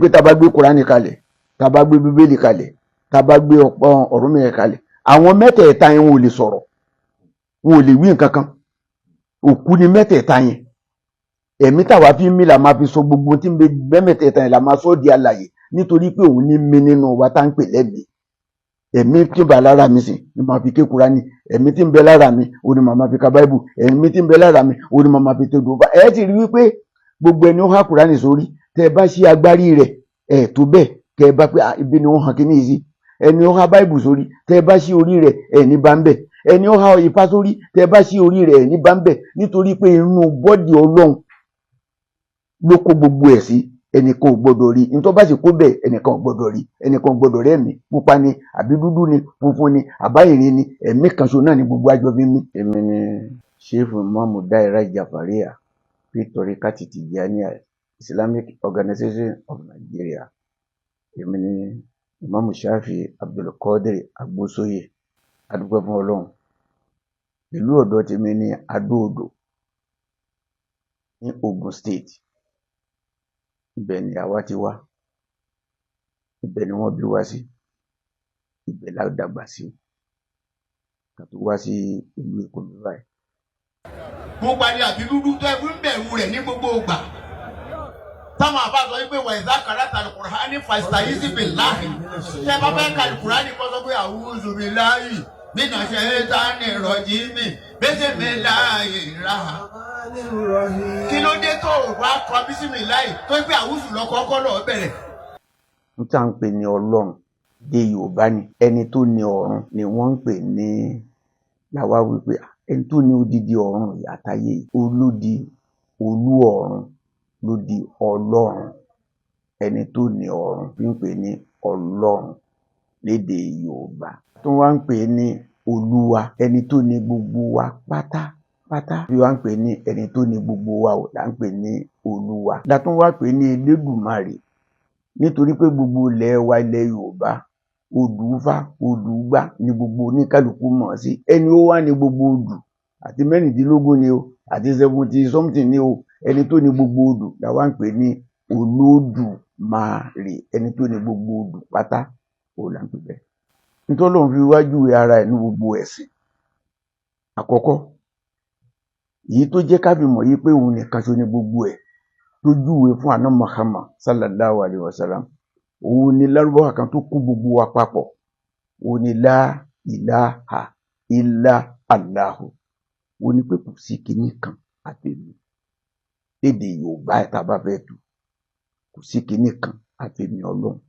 pé tá bá gbé Kùránì kalẹ̀, tá bá gbé Bíbélì kalẹ̀, tá bá gbé Ọ̀rúnmìlà kalẹ̀, àwọn mẹ́tẹ̀ẹ̀ta yẹn wọn ò lè sọ̀rọ̀, wọn ò lè wí nǹkan kan, òkú ni mẹ́tẹ̀ẹ̀ta yẹn. Ẹ̀mí táwa fi ń mí la máa fi sọ gbogbo tí ń bẹ mẹ́tẹ̀ẹ̀ta yẹn la máa sọ di alààyè, nítorí pé òun ní mí nínú wa tá ń pè lẹ́mìí. Ẹ̀mí tí ń bẹ lára mi sìn ni màá fi ké Kùránì, ẹ̀mí tí ń bẹ lára mi òun ni màá máa fi ka Báíbù, ẹ̀mí tí ń bẹ lára mi òun ni màá máa fi tó dùn. Ẹ ti rí wípé gbogbo ẹni ó há Kùránì sórí, tẹ́ ẹ bá ṣí agbárí rẹ̀ ẹ̀ tó bẹ́ẹ̀ kẹ́ ẹ bá pé ibi ni wọ́n hàn kíní yìí sí. Ẹni ó há Báíbù sórí, tẹ́ ẹ bá ṣí orí rẹ̀ ẹ̀ ní bá ń bẹ̀. Ẹni ó há Ifá sórí, tẹ́ ẹ bá ṣí orí rẹ̀ ẹ̀ ní bá ń bẹ̀, nítorí pé inú bọ́dì Ọlọ́run ló kó gbogbo ẹ̀ sí. Ẹnìkan ò gbọdọ̀ rí, ní tó bá sì kó bẹ́ẹ̀ ẹnìkan ò gbọdọ̀ rí, ẹnìkan ò gbọdọ̀ rí ẹ̀mí pupa ni àbí dúdú ni funfun ni àbáyìnrín ni, ẹ̀mí kan ṣo náà ni gbogbo àjọ fi mí. Èmi ni Shehu Imamu Daira Jafariya fi Torikati Tijaniya Islamic Organization of Nigeria. Èmi ni Imamu Shafi Abdulkadir Agbosoye. Adúpẹ́ fún Ọlọ́run. Ìlú ọ̀dọ̀ tèmi ní Adó-Odò ní Ogun State. Ibẹ̀ ni àwa ti wá, ibẹ̀ ni wọ́n bí wá sí, ibẹ̀ la dàgbà sí, ká tó wá sí ìlú Èkó mi báyìí. Mo parí àbí dúdú tó ẹbí ń bẹ̀rù rẹ̀ ní gbogbo ìgbà. Táwọn àbá sọ wípé wà ìdá kàràtà Al-Qur'ani fastaizi billahi. Ṣé bá fẹ́ ka Al-Qur'ani kọ́ sọ pé a'udhu billahi minash shaitani rajim bismillahir rahmanir rahim. Kí ló dé tó wá kọ bísímìláì tó pé àwùjù lọ́kọ́kọ́ lọ́ọ́ bẹ̀rẹ̀? N tá ń pè ní Ọlọ́run dé Yorùbá ni ẹni tó ní ọ̀run ni wọ́n ń pè ní, làwa wípé ẹni tó ní odidi ọ̀run àtayé olódi olú ọ̀run ló di Ọlọ́run. Ẹni tó ní ọ̀run fi ń pè ní Ọlọ́run lédè Yorùbá. Tó wá ń pè ní Olúwa, ẹni tó ní gbogbo wa pátápátá. Bí wá ń pè ní ẹni tó ní gbogbo wa ò là ń pè ní Olúwa. Látún wá pè ní Elédùmarè, nítorí pé gbogbo ilẹ̀ wa ilẹ̀ Yorùbá Odùfá Odùgbá ni gbogbo oníkálukú mọ̀ sí. Ẹni ó wá ní gbogbo odù àti mẹ́rìndínlógún ni o àti 70 something ni o, ẹni tó ní gbogbo odù làwa ń pè ní Olódùmarè. Ẹni tó ní gbogbo odù pátá ò là ń pè bẹ́ẹ̀. Nítorí Ọlọ́run fi wájú ara ẹ̀ ní gbogbo ẹ̀sìn. Àkọ́kọ́ èyí tó jẹ́ ká fi mọ̀ yí pé òun nìkan ṣo ní gbogbo ẹ̀ tó júwe fún àná Muhammad sallallahu alayhi wa sallam. Òun ni Lárúbáwá kan tó kó gbogbo wa papọ̀. Òun ni la ilaha illa Allahu. Òun ni pé kò sí kinní kan àtẹ̀mí. Lédè Yorùbá ẹ̀ tá bá fẹ́ tu, kò sí kinní kan àtẹ̀mí Ọlọ́run.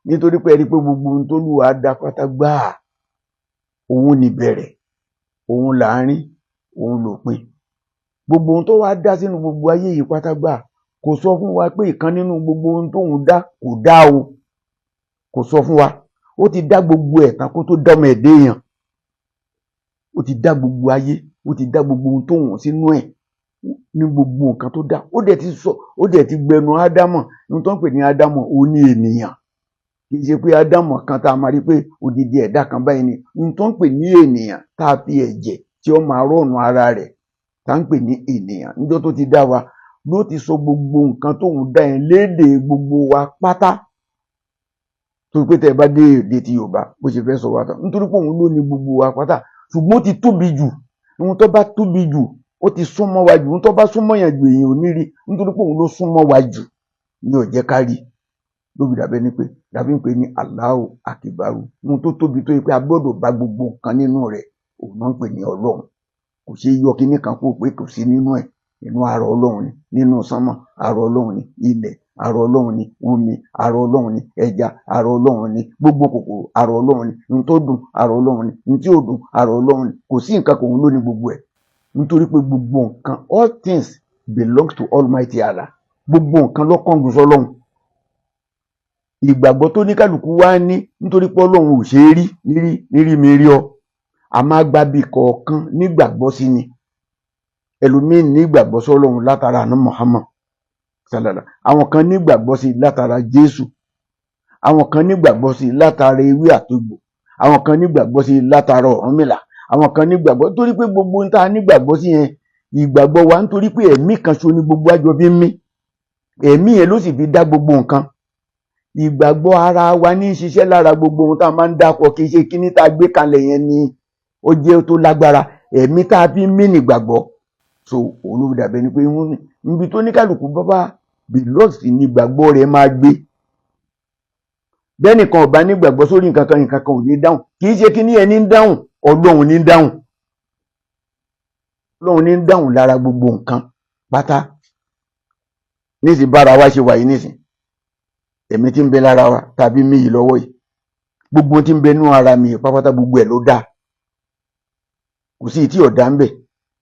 Nítorí pé ẹni pé gbogbo ohun tó Olúwa dá pátá gbáà, òun ni bẹ̀rẹ̀, òun láàrin, òun lòpin. Gbogbo ohun tó wá dá sínú gbogbo ayé yìí pátá gbáà, kò sọ fún wa pé ìkan nínú gbogbo ohun tóun dá kò dá o. Kò sọ fún wa. Ó ti dá gbogbo ẹ̀ tán kó tó dá ọmọ ẹ̀dá èèyàn. Ó ti dá gbogbo ayé, ó ti dá gbogbo ohun tóun sínú ẹ̀ ní gbogbo nǹkan tó dá. Ó dẹ̀ ti gbẹnu Ádámọ̀. Ohun tó ń pè ní Ádámọ̀ ó ní ènìyàn. Kì í ṣe pé Ádámọ̀ kan tá a máa rí pé odidi ẹ̀dá kan báyìí ni. Ohun tó ń pè ní ènìyàn tá a fi ẹ̀jẹ̀ tí ó máa rọ̀nù ara rẹ̀ tá ń pè ní ènìyàn. Níjọ́ tó ti dá wa ló ti sọ gbogbo nǹkan tóun dá yẹn lédè gbogbo wa pátá. Torí pé tẹ́ ẹ bá dé èdè ti Yorùbá bó ṣe fẹ́ sọ wá tán, nítorí pé òun ló ní gbogbo wa pátá. Ṣùgbọ́n ó ti tóbi jù. Ohun tó bá tóbi jù ó ti súnmọ́ wa jù. Ohun tó bá súnmọ́ yẹn jù èèyàn ò ní rí, nítorí pé òun ló súnmọ́ wa jù ni ò jẹ́ ká rí. Lóbi dàbẹ́ ni pé dàbí ń pè ní Allahu Akibaru. Ohun tó tóbi tó yẹ pé a gbọ́dọ̀ bá gbogbo nǹkan nínú rẹ̀, òun náà ń pè ní Ọlọ́run. Kò ṣe yọ kinní kan kó pé kò sí nínú ẹ̀. Inú ara Ọlọ́run ni, nínú sánmọ̀ ara Ọlọ́run ni, ilẹ̀ ara Ọlọ́run ni, omi ara Ọlọ́run ni, ẹja ara Ọlọ́run ni, gbogbo kòkòrò ara Ọlọ́run ni, ohun tó dùn ara Ọlọ́run ni, ohun tí ò dùn ara Ọlọ́run ni. Kò sí nǹkan kan òun ló ní gbogbo ẹ̀. Nítorí pé gbogbo nǹkan, all things belongs to Almighty Allah. Gbogbo nǹkan ló kángun sọ́lọ́run. Ìgbàgbọ́ tó ní kálukú wá ní, nítorí pé Ọlọ́run ò ṣe é rí nírí mi rí ọ. A máa gba bí kọ̀ọ̀kan nígbàgbọ́ sí ni. Ẹlòmíín nígbàgbọ́ sọ́lọ́run látara àná Muhammad sallallahu. Àwọn kan nígbàgbọ́ sí látara Jésù. Àwọn kan nígbàgbọ́ sí látara ewé àtogbò. Àwọn kan nígbàgbọ́ sí látara Ọ̀rúnmìlà. Àwọn kan nígbàgbọ́ torí pé gbogbo ń ta nígbàgbọ́ sí yẹn ìgbàgbọ́ wa nítorí pé ẹ̀mí kan ṣo ni gbogbo àjọ bí ń mí. ẹ̀mí yẹn ló sì fi dá gbogbo nǹkan. Ìgbàgbọ́ ara wa ní ṣiṣẹ́ lára gbogbo ohun tá a máa ń dákọ̀, kì í ṣe kíní tá a gbé kalẹ̀ yẹn ni ó jẹ́ tó lágbára. Ẹ̀mí tá a fi ń mí nìgbàgbọ́. So òun ló dàbẹ̀ ni pé níbi tó ní kálukú bá belongs ní ìgbàgbọ́ rẹ̀ máa gbé. Bẹ́nìkan ò bá nígbàgbọ́ sórí nǹkan kan ò ní dáhùn. Kì í ṣe kíní ẹni ń dáhùn, Ọlọ́run ní ń dáhùn. Ọlọ́run ní ń dáhùn lára gbogbo nǹkan pátá. Nísìnyí bára wa ṣe wà yìí nísìnyí, ẹ̀mí tí ń bẹ lára wa tàbí mí yìí lọ́wọ́ yìí, gbogbo tí ń bẹ nínú ara mi pátápátá gbogbo ẹ̀ ló dáa. Kò sí tí ọ̀dá ń bẹ.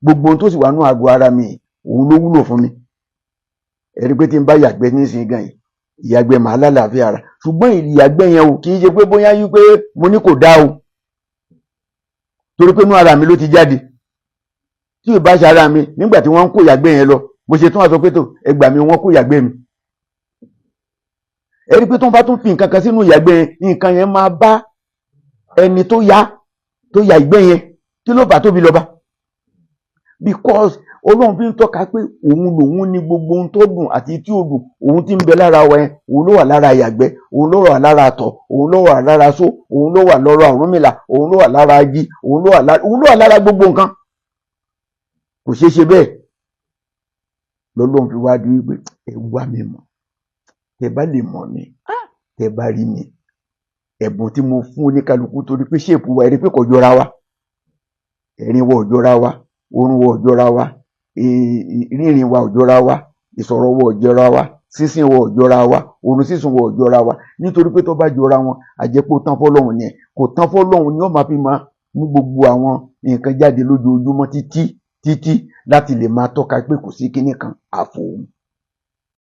Gbogbo ohun tó sì wà nínú àgọ́ ara mi òun ló wúlò fún mi. Ẹ rí pé tí ń bá yàgbẹ́ nísìnyí gan yìí, ìyàgbẹ́ màá lálàáfíà ara. Ṣùgbọ́n ìyàgbẹ́ yẹn ò kì í ṣe pé bóyá yí pé mo ní kò dáa o. Torí pé inú ara mi ló ti jáde. Tí ì bá ṣe ara mi nígbà tí wọ́n ń kó ìyàgbẹ́ yẹn lọ, mo ṣe tún wá sọ pé tó ẹgbà mi wọ́n kó ìyàgbẹ́ mi. Ẹ rí pé tó ń bá tún fi nǹkan kan sínú ìyàgbẹ́ yẹn, nǹkan yẹn máa bá ẹni tó ya ìgbẹ́ yẹn. Kí ló fà tóbi lọ́ba? Because Ọlọ́run fi ń tọ́ka pé òun lòun ní gbogbo ohun tó dùn àti tí ò dùn. Òun tí ń bẹ lára wa yẹn, òun ló wà lára ìyàgbẹ́, òun ló wà lára àtọ̀, òun ló wà lára só, òun ló wà lára Ọ̀rúnmìlà, òun ló wà lára igi, òun ló wà lára gbogbo nǹkan. Kò ṣeé ṣe bẹ́ẹ̀. Lọ́lọ́run fi wá di wípé ẹ wá mi mọ̀. Tẹ bá lè mọ̀ mi, tẹ bá rí mi. Ẹ̀bùn tí mo fún oníkálukú torí pé ṣéèpù wa, ẹ rí pé kò jọra wa. Ẹ̀rín wa ò jọra wa, orun wa ò jọra wa, rírìn wa ò jọra wa, ìsọ̀rọ̀ wa ò jọra wa, sísìn wa ò jọra wa, orun sísùn wa ò jọra wa. Nítorí pé tó bá jọra wọn, àjẹpọ̀ tán fọ́lọ́run yẹn. Kò tán fọ́lọ́run ni ó máa fi máa mú gbogbo àwọn nǹkan jáde lójoojúmọ́ títí láti lè máa tọ́ka pé kò sí kíní kan àfòun.